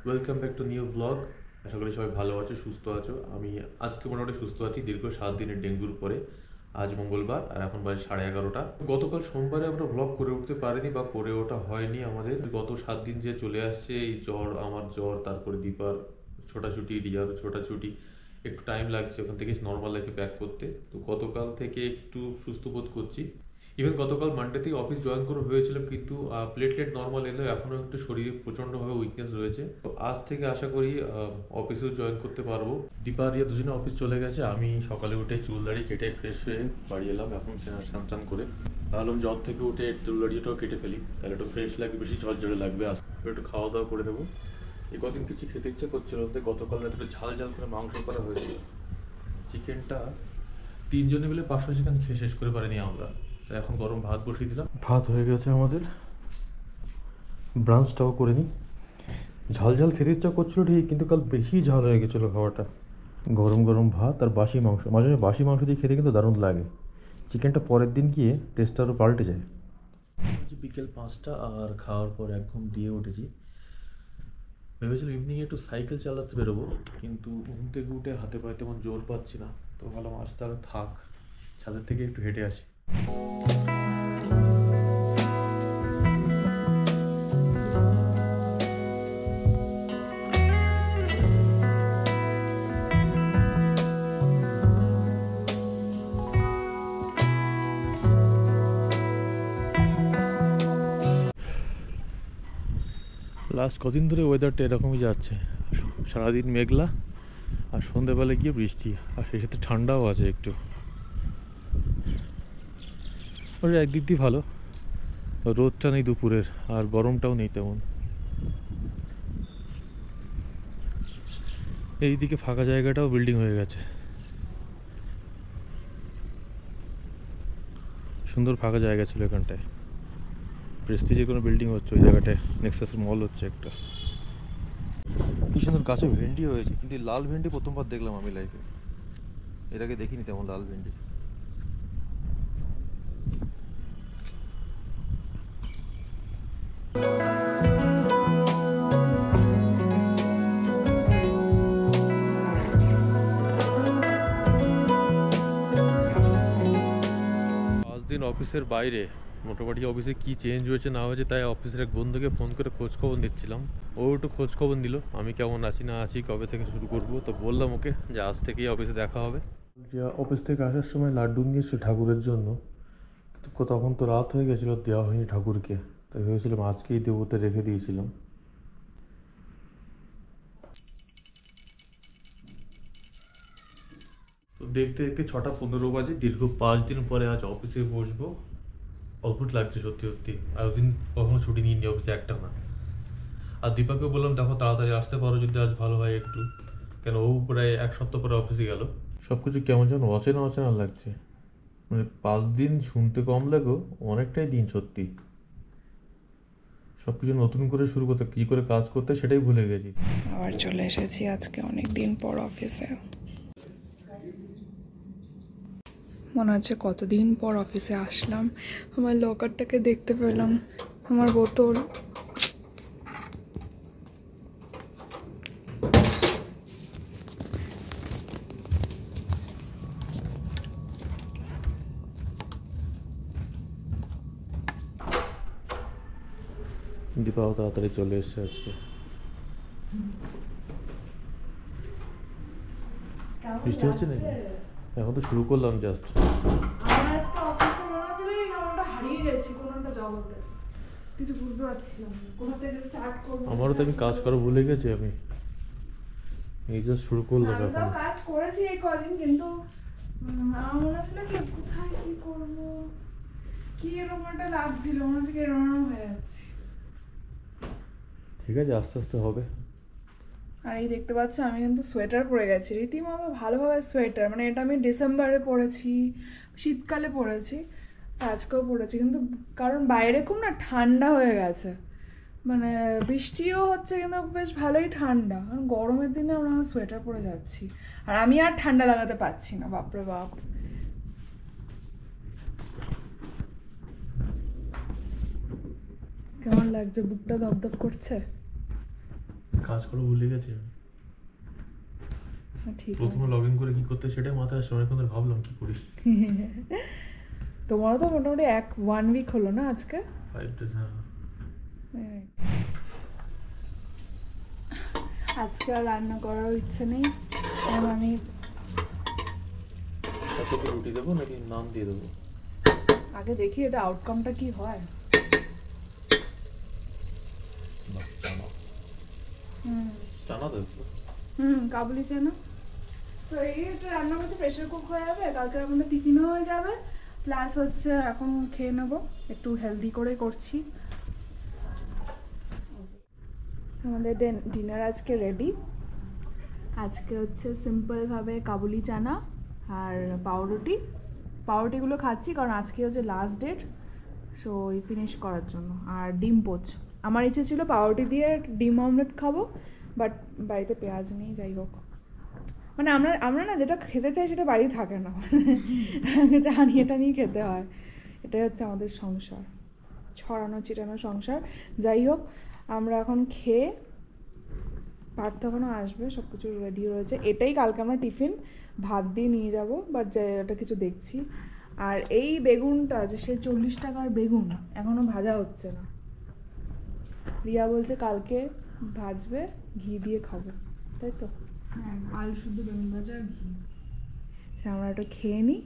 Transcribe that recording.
Welcome back to new blog. আশা করি সবাই ভালো আছো, সুস্থ আছো। আমি আজকে মোটামুটি সুস্থ আছি দীর্ঘ 7 দিনের ডেঙ্গুর পরে। আজ মঙ্গলবার আর এখন বাজে 11:30। গতকাল সোমবারে আমরা ব্লগ করে উঠতে পারিনি বা করে ওঠা হয়নি আমাদের। গত 7 দিন যে চলে আসছে এই জ্বর, আমার জ্বর, তারপরে দীপার ছোটাছুটি, রিয়ার ছোটাছুটি, একটু টাইম লাগছে ওখান থেকে নর্মাল লাইফে ব্যাক করতে। তো গতকাল থেকে একটু সুস্থ বোধ করছি। ইভেন গতকাল মানডে থেকে অফিস জয়েন করে হয়েছিল, কিন্তু প্লেটলেট নর্মাল এলো, এখনও একটু শরীরে প্রচণ্ডভাবে উইকনেস রয়েছে। তো আজ থেকে আশা করি অফিসেও জয়েন করতে পারবো। দীপা রিয়া দুজনে অফিস চলে গেছে। আমি সকালে উঠে চুল দাড়ি কেটে ফ্রেশ হয়ে বাড়ি এলাম। এখন স্নান টান করে ভাবলাম জব থেকে উঠে চুল দাড়িটাও কেটে ফেলি, তাহলে একটু ফ্রেশ লাগবে, বেশি ঝরঝরে লাগবে। একটু খাওয়া দাওয়া করে দেবো। এই কদিন কিছু খেতে ইচ্ছে করছিল, গতকাল রাতে একটু ঝাল ঝাল করে মাংস করা হয়েছিল। চিকেনটা 3 জনে মিলে 500 চিকেন খেয়ে শেষ করে পারিনি আমরা। এখন গরম ভাত বসিয়ে দিলাম, ভাত হয়ে গেছে আমাদের। ব্রাঞ্চটাও করে নিই। ঝাল ঝাল খেতে ইচ্ছা করছিল ঠিক, কিন্তু কাল বেশি ঝাল হয়ে গেছিলো খাওয়াটা। গরম গরম ভাত আর বাসি মাংস, মাঝে মাঝে বাসি মাংস দিয়ে খেতে কিন্তু দারুণ লাগে। চিকেনটা পরের দিন গিয়ে টেস্টটা আরও পাল্টে যায়। বিকেল 5টা আর খাওয়ার পর 1 ঘুম দিয়ে উঠেছি। ভেবেছিলাম ইভিনিংয়ে একটু সাইকেল চালাতে বেরোবো, কিন্তু ঘুম থেকে উঠে হাতে পায়ে তেমন জোর পাচ্ছি না। তো ভাবলাম আজ তাহলে থাক, ছাদের থেকে একটু হেঁটে আসি। লাস্ট কদিন ধরে ওয়েদারটা এরকমই যাচ্ছে, সারাদিন মেঘলা আর সন্ধ্যেবেলা গিয়ে বৃষ্টি, আর সেই সাথে ঠান্ডাও আছে একটু। ওটা একদিক দিয়ে ভালো, রোদটা নেই দুপুরের, আর গরমটাও নেই তেমন। এইদিকে ফাঁকা জায়গাটাও বিল্ডিং হয়ে গেছে, সুন্দর ফাঁকা জায়গা ছিল এখানটায়। প্রেস্টিজে কোনো বিল্ডিং হচ্ছে ওই জায়গাটায়, নেক্সাসের মল হচ্ছে একটা। কি সুন্দর গাছে ভেন্ডি হয়েছে, কিন্তু লাল ভেন্ডি প্রথমবার দেখলাম আমি লাইফে। এর আগে দেখিনি তেমন লাল ভেন্ডি। 5 দিন অফিসের বাইরে, মোটামুটি অফিসে কি চেঞ্জ হয়েছে না হয়েছে তাই অফিসের এক বন্ধুকে ফোন করে খোঁজখবর নিচ্ছিলাম। ও একটু খোঁজখবর নিল আমি কেমন আছি না আছি, কবে থেকে শুরু করব। তো বললাম ওকে যে আজ থেকেই অফিসে দেখা হবে। অফিস থেকে আসার সময় লাড্ডু নিয়েছিল ঠাকুরের জন্য, কিন্তু তখন তো রাত হয়ে গেছিলো, দেওয়া হয়নি ঠাকুরকে। তাই ভেবেছিলাম আজকেই দেবতে রেখে দিয়েছিলাম। তো দেখতে দেখতে 6টা 15 বাজে, দীর্ঘ 5 দিন পরে আজ অফিসে বসবো। অদ্ভুত লাগছে সত্যি সত্যি, এতদিন কখনো ছুটি নিইনি অফিসে, একটা না। আর দীপাকেও বললাম দেখো তাড়াতাড়ি আসতে পারো যদি আজ ভালো হয় একটু, কেন ও প্রায় 1 সপ্তাহ পরে অফিসে গেল। সব কিছু কেমন যেন অচেনা অচেনা লাগছে। মানে 5 দিন শুনতে কম লাগো, অনেকটাই দিন সত্যি। সব কিছু নতুন করে শুরু করতে, কী করে কাজ করতে সেটাই ভুলে গেছি। আবার চলে এসেছি আজকে অনেক দিন পর অফিসে। মনে হচ্ছে কতদিন পর অফিসে আসলাম। আমার লকারটাকে দেখতে পেলাম, আমার বোতল। দীপাও তাড়াতাড়ি চলে এসছে আজকে। বৃষ্টি হচ্ছে নাকি? এখন তো শুরু করলাম জাস্ট। আমার আজকে অফিসে মনে হচ্ছিল কি কেমনটা হারিয়ে গেছি কোন একটা জগতে, কিছু বুঝতে পারছিলাম না কোথা থেকে স্টার্ট করব। আমারও তো, আমি কাজ করা ভুলে গেছি, আমি এই জাস্ট শুরু করলাম আমি তো এখন। কাজ করেছি এই কদিন, কিন্তু আমার মনে হচ্ছিল কি কোথায় কি করব, কি এরকম একটা লাগছিল, মনে হচ্ছে কি এরকম হয়ে যাচ্ছে। ঠিক আছে, আস্তে আস্তে হবে। আর এই দেখতে পাচ্ছ আমি কিন্তু সোয়েটার পরে গেছি, রীতিমতো ভালোভাবে সোয়েটার। মানে এটা আমি ডিসেম্বরে পরেছি, শীতকালে পরেছি, আজকেও পরেছি, কিন্তু কারণ বাইরে খুব না ঠান্ডা হয়ে গেছে। মানে বৃষ্টিও হচ্ছে কিন্তু বেশ ভালোই ঠান্ডা, কারণ গরমের দিনে আমরা সোয়েটার পরে যাচ্ছি আর আমি আর ঠান্ডা লাগাতে পারছি না, বাপরে বাপ। কেমন লাগছে, বুকটা ধপধপ করছে। কাজ করে ভুলে গেছে। ঠিক আছে। প্রথমে লগ ইন করে কি করতে সেটাই মাথায় আসছে, অনেকক্ষণ ধরে ভাবলাম কি করি। তোমারও তো মোটামুটি 1 উইক হলো না আজকে? 5 days, হ্যাঁ। আজকে আর রান্না করার ইচ্ছে নেই, কারণ আমি তাতে কি রুটি দেবো নাকি নান দিয়ে দেবো? আগে দেখি এটা আউটকামটা কি হয়। বাহ, চানা হুম চানা দেবো। কাবুলি চানা। তো এই একটা রান্না করছে, প্রেশার কুক হয়ে যাবে, কালকে আমাদের টিফিনও হয়ে যাবে, প্লাস হচ্ছে এখন খেয়ে নেবো, একটু হেলদি করে করছি। আমাদের ডিনার আজকে রেডি। আজকে হচ্ছে সিম্পলভাবে কাবুলি চানা আর পাউরুটি। পাউরুটিগুলো খাচ্ছি কারণ আজকে হচ্ছে লাস্ট ডেট, সো ওই ফিনিশ করার জন্য। আর ডিম পোচ, আমার ইচ্ছে ছিল পাউরুটি দিয়ে ডিম অমলেট খাবো, বাট বাড়িতে পেঁয়াজ নেই। যাই হোক, মানে আমরা না যেটা খেতে চাই সেটা বাড়ি থাকে না, জানি এটা নিয়ে খেতে হয়। এটাই হচ্ছে আমাদের সংসার, ছড়ানো ছিটানো সংসার। যাই হোক, আমরা এখন খেয়ে, পার্থ এখনও আসবে, সব কিছু রেডি রয়েছে। এটাই কালকে আমরা টিফিন ভাত দিয়ে নিয়ে যাব, বাট এটা কিছু দেখছি। আর এই বেগুনটা যে সে 40 টাকার বেগুন এখনো ভাজা হচ্ছে না। রিয়া বলছে কালকে ভাজবে, ঘি দিয়ে খাবো, তাই তো? হ্যাঁ, আলু শুদ্ধ বেগুন ভাজা আর ঘি। আমরা এটা খেয়ে নিই।